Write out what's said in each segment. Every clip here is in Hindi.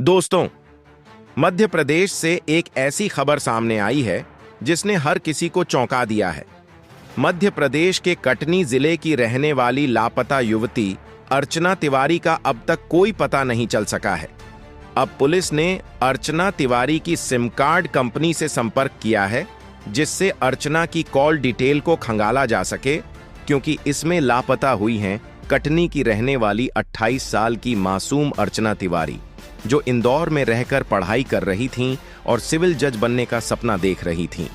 दोस्तों, मध्य प्रदेश से एक ऐसी खबर सामने आई है जिसने हर किसी को चौंका दिया है। मध्य प्रदेश के कटनी जिले की रहने वाली लापता युवती अर्चना तिवारी का अब तक कोई पता नहीं चल सका है। अब पुलिस ने अर्चना तिवारी की सिम कार्ड कंपनी से संपर्क किया है, जिससे अर्चना की कॉल डिटेल को खंगाला जा सके, क्योंकि इसमें लापता हुई हैं कटनी की रहने वाली 28 साल की मासूम अर्चना तिवारी, जो इंदौर में रहकर पढ़ाई कर रही थीं और सिविल जज बनने का सपना देख रही थीं।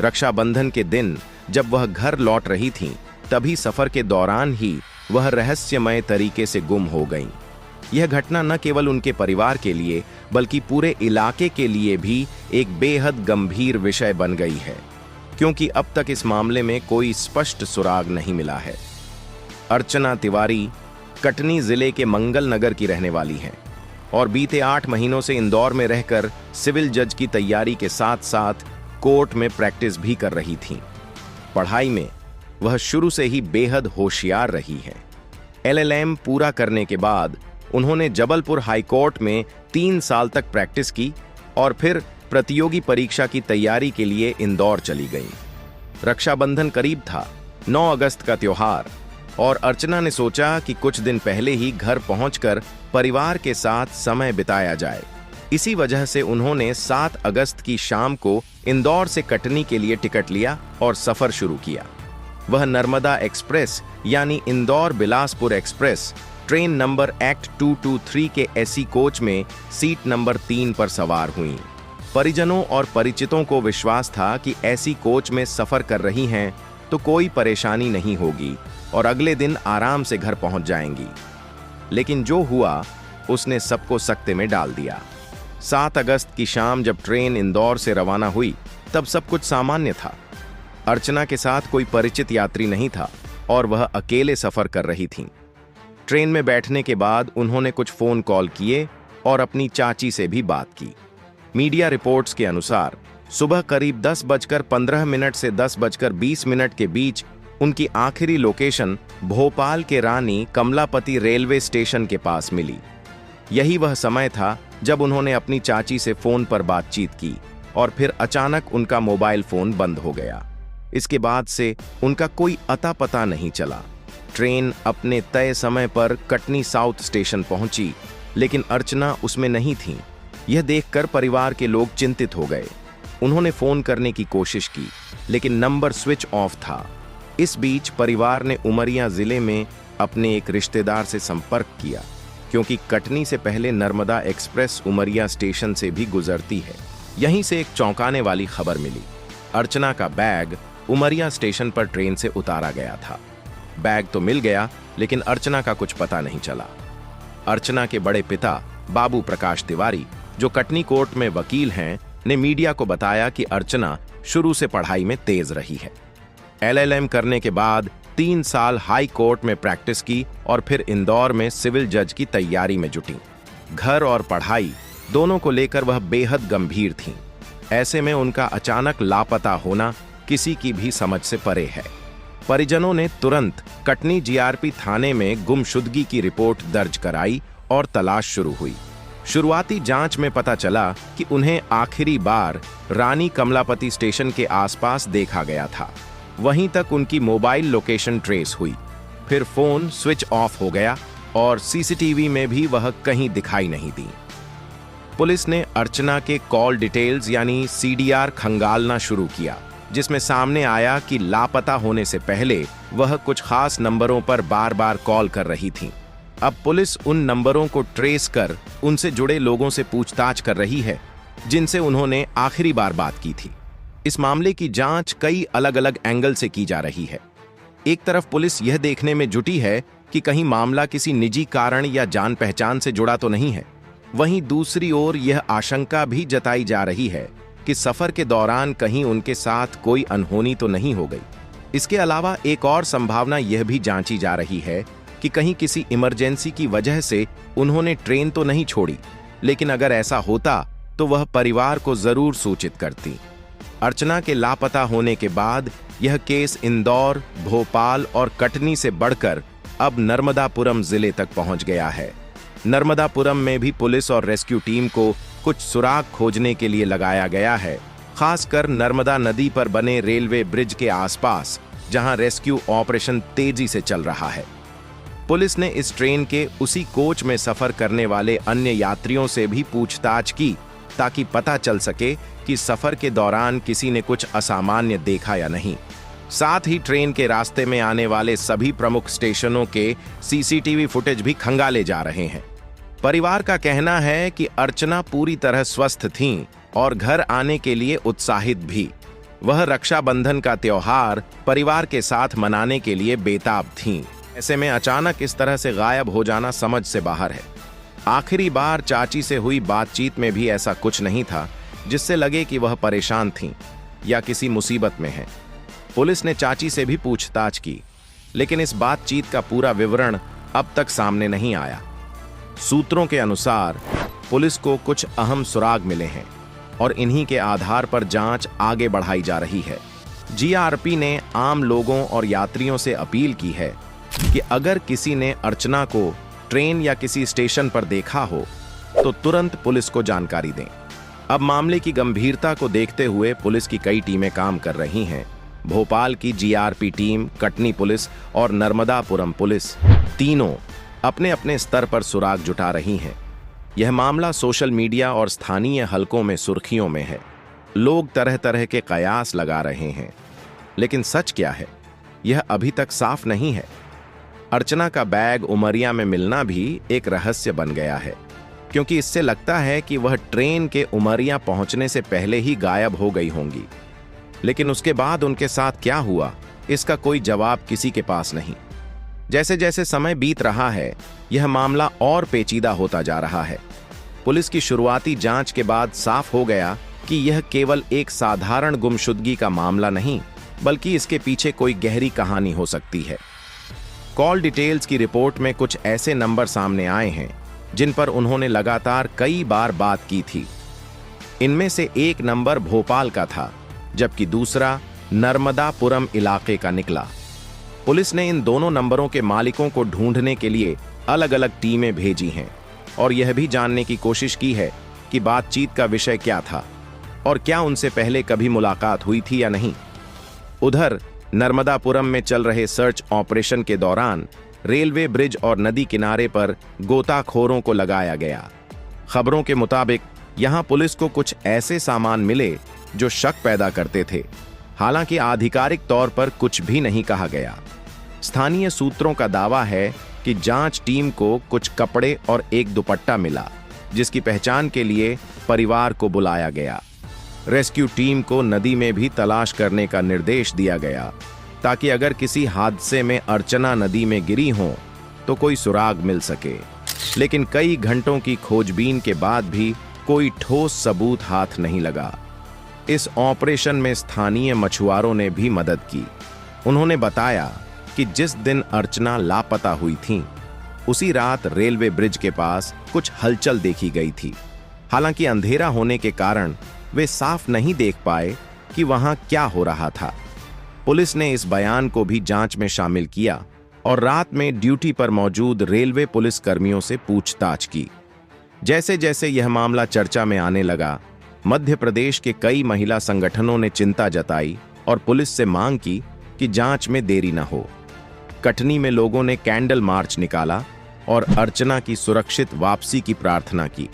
रक्षाबंधन के दिन जब वह घर लौट रही थीं, तभी सफर के दौरान ही वह रहस्यमय तरीके से गुम हो गईं। यह घटना न केवल उनके परिवार के लिए बल्कि पूरे इलाके के लिए भी एक बेहद गंभीर विषय बन गई है, क्योंकि अब तक इस मामले में कोई स्पष्ट सुराग नहीं मिला है। अर्चना तिवारी कटनी जिले के मंगल नगर की रहने वाली हैं और बीते 8 महीनों से इंदौर में रहकर सिविल जज की तैयारी के साथ साथ कोर्ट में प्रैक्टिस भी कर रही थीं। पढ़ाई में वह शुरू से ही बेहद होशियार रही हैं। LLM पूरा करने के बाद उन्होंने जबलपुर हाई कोर्ट में 3 साल तक प्रैक्टिस की और फिर प्रतियोगी परीक्षा की तैयारी के लिए इंदौर चली गईं। रक्षाबंधन करीब था, 9 अगस्त का त्योहार, और अर्चना ने सोचा कि कुछ दिन पहले ही घर पहुंचकर परिवार के साथ समय बिताया जाए। इसी वजह से उन्होंने 7 अगस्त की शाम को इंदौर से कटनी के लिए टिकट लिया और सफर शुरू किया। वह नर्मदा एक्सप्रेस यानी Indore Bilaspur express train number act 223 के एसी कोच में सीट नंबर 3 पर सवार हुईं। परिजनों और परिचितों को विश्वास था कि ऐसी कोच में सफर कर रही हैं तो कोई परेशानी नहीं होगी और अगले दिन आराम से घर पहुंच जाएंगी। लेकिन जो हुआ उसने सबको सकते में डाल दिया। 7 अगस्त की शाम जब ट्रेन इंदौर से रवाना हुई, तब सब कुछ सामान्य था। अर्चना के साथ कोई परिचित यात्री नहीं था और वह अकेले सफर कर रही थीं। ट्रेन में बैठने के बाद उन्होंने कुछ फोन कॉल किए और अपनी चाची से भी बात की। मीडिया रिपोर्ट्स के अनुसार सुबह करीब 10:15 से 10:20 के बीच उनकी आखिरी लोकेशन भोपाल के रानी कमलापति रेलवे स्टेशन के पास मिली। यही वह समय था जब उन्होंने अपनी चाची से फोन पर बातचीत की और फिर अचानक उनका मोबाइल फोन बंद हो गया। इसके बाद से उनका कोई अता पता नहीं चला। ट्रेन अपने तय समय पर कटनी साउथ स्टेशन पहुंची, लेकिन अर्चना उसमें नहीं थी। यह देखकर परिवार के लोग चिंतित हो गए। उन्होंने फोन करने की कोशिश की, लेकिन नंबर स्विच ऑफ था। इस बीच परिवार ने उमरिया जिले में अपने एक रिश्तेदार से संपर्क किया, क्योंकि कटनी से पहले नर्मदा एक्सप्रेस उमरिया स्टेशन से भी गुजरती है। यहीं से एक चौंकाने वाली खबर मिली। अर्चना का बैग उमरिया स्टेशन पर ट्रेन से उतारा गया था। बैग तो मिल गया, लेकिन अर्चना का कुछ पता नहीं चला। अर्चना के बड़े पिता बाबू प्रकाश तिवारी, जो कटनी कोर्ट में वकील हैं, ने मीडिया को बताया कि अर्चना शुरू से पढ़ाई में तेज रही है। LLM करने के बाद 3 साल हाई कोर्ट में प्रैक्टिस की और फिर इंदौर में सिविल जज की तैयारी में जुटी। घर और पढ़ाई दोनों को लेकर वह बेहद गंभीर थीं। ऐसे में उनका अचानक लापता होना किसी की भी समझ से परे है। परिजनों ने तुरंत कटनी GRP थाने में गुमशुदगी की रिपोर्ट दर्ज कराई और तलाश शुरू हुई। शुरुआती जांच में पता चला कि उन्हें आखिरी बार रानी कमलापति स्टेशन के आसपास देखा गया था। वहीं तक उनकी मोबाइल लोकेशन ट्रेस हुई। फिर फोन स्विच ऑफ हो गया और CCTV में भी वह कहीं दिखाई नहीं दी। पुलिस ने अर्चना के कॉल डिटेल्स यानी CDR खंगालना शुरू किया, जिसमें सामने आया कि लापता होने से पहले वह कुछ खास नंबरों पर बार बार कॉल कर रही थीं। अब पुलिस उन नंबरों को ट्रेस कर उनसे जुड़े लोगों से पूछताछ कर रही है, जिनसे उन्होंने आखिरी बार बात की थी। इस मामले की जांच कई अलग अलग एंगल से की जा रही है। एक तरफ पुलिस यह देखने में जुटी है कि कहीं मामला किसी निजी कारण या जान पहचान से जुड़ा तो नहीं है। वहीं दूसरी ओर यह आशंका भी जताई जा रही है कि सफर के दौरान कहीं उनके साथ कोई अनहोनी तो नहीं हो गई। इसके अलावा एक और संभावना यह भी जांची जा रही है कि कहीं किसी इमरजेंसी की वजह से उन्होंने ट्रेन तो नहीं छोड़ी, लेकिन अगर ऐसा होता तो वह परिवार को जरूर सूचित करती। अर्चना के लापता होने के बाद यह केस इंदौर, भोपाल और कटनी से बढ़कर अब नर्मदापुरम जिले तक पहुंच गया है। नर्मदापुरम में भी पुलिस और रेस्क्यू टीम को कुछ सुराग खोजने के लिए लगाया गया है, खासकर नर्मदा नदी पर बने रेलवे ब्रिज के आसपास, जहां रेस्क्यू ऑपरेशन तेजी से चल रहा है। पुलिस ने इस ट्रेन के उसी कोच में सफर करने वाले अन्य यात्रियों से भी पूछताछ की, ताकि पता चल सके कि सफर के दौरान किसी ने कुछ असामान्य देखा या नहीं। साथ ही ट्रेन के रास्ते में आने वाले सभी प्रमुख स्टेशनों के सीसीटीवी फुटेज भी खंगाले जा रहे हैं। परिवार का कहना है कि अर्चना पूरी तरह स्वस्थ थीं और घर आने के लिए उत्साहित भी। वह रक्षाबंधन का त्योहार परिवार के साथ मनाने के लिए बेताब थीं। ऐसे में अचानक इस तरह से गायब हो जाना समझ से बाहर है। आखिरी बार चाची से हुई बातचीत में भी ऐसा कुछ नहीं था जिससे लगे कि वह परेशान थीं या किसी मुसीबत में हैं। पुलिस ने चाची से भी पूछताछ की, लेकिन इस बातचीत का पूरा विवरण अब तक सामने नहीं आया। सूत्रों के अनुसार पुलिस को कुछ अहम सुराग मिले हैं और इन्हीं के आधार पर जांच आगे बढ़ाई जा रही है। जीआरपी ने आम लोगों और यात्रियों से अपील की है कि अगर किसी ने अर्चना को ट्रेन या किसी स्टेशन पर देखा हो तो तुरंत पुलिस को जानकारी दें। अब मामले की गंभीरता को देखते हुए पुलिस की कई टीमें काम कर रही हैं। भोपाल की जीआरपी टीम, कटनी पुलिस और नर्मदापुरम पुलिस तीनों अपने अपने स्तर पर सुराग जुटा रही हैं। यह मामला सोशल मीडिया और स्थानीय हलकों में सुर्खियों में है। लोग तरह तरह के कयास लगा रहे हैं, लेकिन सच क्या है यह अभी तक साफ नहीं है। अर्चना का बैग उमरिया में मिलना भी एक रहस्य बन गया है, क्योंकि इससे लगता है कि वह ट्रेन के उमरिया पहुंचने से पहले ही गायब हो गई होंगी। लेकिन उसके बाद उनके साथ क्या हुआ, इसका कोई जवाब किसी के पास नहीं। जैसे जैसे समय बीत रहा है, यह मामला और पेचीदा होता जा रहा है। पुलिस की शुरुआती जांच के बाद साफ हो गया कि यह केवल एक साधारण गुमशुदगी का मामला नहीं, बल्कि इसके पीछे कोई गहरी कहानी हो सकती है। कॉल डिटेल्स की रिपोर्ट में कुछ ऐसे नंबर सामने आए हैं जिन पर उन्होंने लगातार कई बार बात की थी। इनमें से एक नंबर भोपाल का था, जबकि दूसरा नर्मदापुरम इलाके का निकला। पुलिस ने इन दोनों नंबरों के मालिकों को ढूंढने के लिए अलग अलग टीमें भेजी हैं और यह भी जानने की कोशिश की है कि बातचीत का विषय क्या था और क्या उनसे पहले कभी मुलाकात हुई थी या नहीं। उधर नर्मदापुरम में चल रहे सर्च ऑपरेशन के दौरान रेलवे ब्रिज और नदी किनारे पर गोताखोरों को लगाया गया। खबरों के मुताबिक यहां पुलिस को कुछ ऐसे सामान मिले जो शक पैदा करते थे। हालांकि आधिकारिक तौर पर कुछ भी नहीं कहा गया। स्थानीय सूत्रों का दावा है कि जांच टीम को कुछ कपड़े और एक दुपट्टा मिला, जिसकी पहचान के लिए परिवार को बुलाया गया। रेस्क्यू टीम को नदी में भी तलाश करने का निर्देश दिया गया, ताकि अगर किसी हादसे में अर्चना नदी में गिरी हो तो कोई सुराग मिल सके। लेकिन कई घंटों की खोजबीन के बाद भी कोई ठोस सबूत हाथ नहीं लगा। इस ऑपरेशन में स्थानीय मछुआरों ने भी मदद की। उन्होंने बताया कि जिस दिन अर्चना लापता हुई थीं, उसी रात रेलवे ब्रिज के पास कुछ हलचल देखी गई थी। हालांकि अंधेरा होने के कारण वे साफ नहीं देख पाए कि वहां क्या हो रहा था। पुलिस ने इस बयान को भी जांच में शामिल किया और रात में ड्यूटी पर मौजूद रेलवे पुलिस कर्मियों से पूछताछ की। जैसे जैसे यह मामला चर्चा में आने लगा, मध्य प्रदेश के कई महिला संगठनों ने चिंता जताई और पुलिस से मांग की कि जांच में देरी न हो। कटनी में लोगों ने कैंडल मार्च निकाला और अर्चना की सुरक्षित वापसी की प्रार्थना की।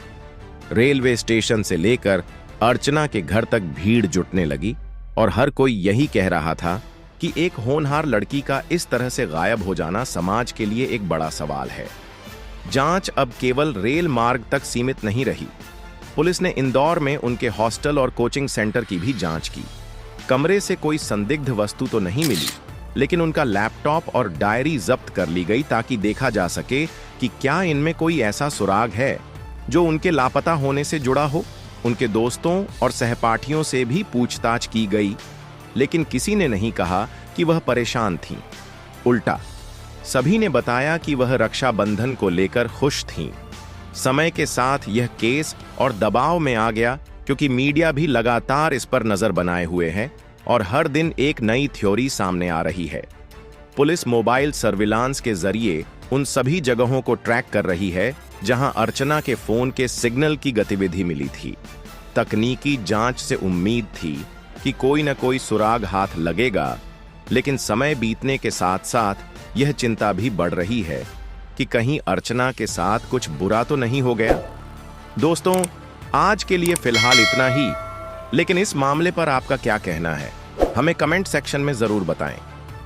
रेलवे स्टेशन से लेकर अर्चना के घर तक भीड़ जुटने लगी और हर कोई यही कह रहा था कि एक होनहार लड़की का इस तरह से गायब हो जाना समाज के लिए एक बड़ा सवाल है। जांच अब केवल रेल मार्ग तक सीमित नहीं रही। पुलिस ने इंदौर में उनके हॉस्टल और कोचिंग सेंटर की भी जांच की। कमरे से कोई संदिग्ध वस्तु तो नहीं मिली, लेकिन उनका लैपटॉप और डायरी जब्त कर ली गई ताकि देखा जा सके कि क्या इनमें कोई ऐसा सुराग है जो उनके लापता होने से जुड़ा हो। उनके दोस्तों और सहपाठियों से भी पूछताछ की गई, लेकिन किसी ने नहीं कहा कि वह परेशान थीं। उल्टा सभी ने बताया कि वह रक्षाबंधन को लेकर खुश थीं। समय के साथ यह केस और दबाव में आ गया, क्योंकि मीडिया भी लगातार इस पर नजर बनाए हुए है और हर दिन एक नई थ्योरी सामने आ रही है। पुलिस मोबाइल सर्विलांस के जरिए उन सभी जगहों को ट्रैक कर रही है जहां अर्चना के फोन के सिग्नल की गतिविधि मिली थी। तकनीकी जांच से उम्मीद थी कि कोई न कोई सुराग हाथ लगेगा, लेकिन समय बीतने के साथ साथ यह चिंता भी बढ़ रही है कि कहीं अर्चना के साथ कुछ बुरा तो नहीं हो गया। दोस्तों, आज के लिए फिलहाल इतना ही, लेकिन इस मामले पर आपका क्या कहना है, हमें कमेंट सेक्शन में जरूर बताएं।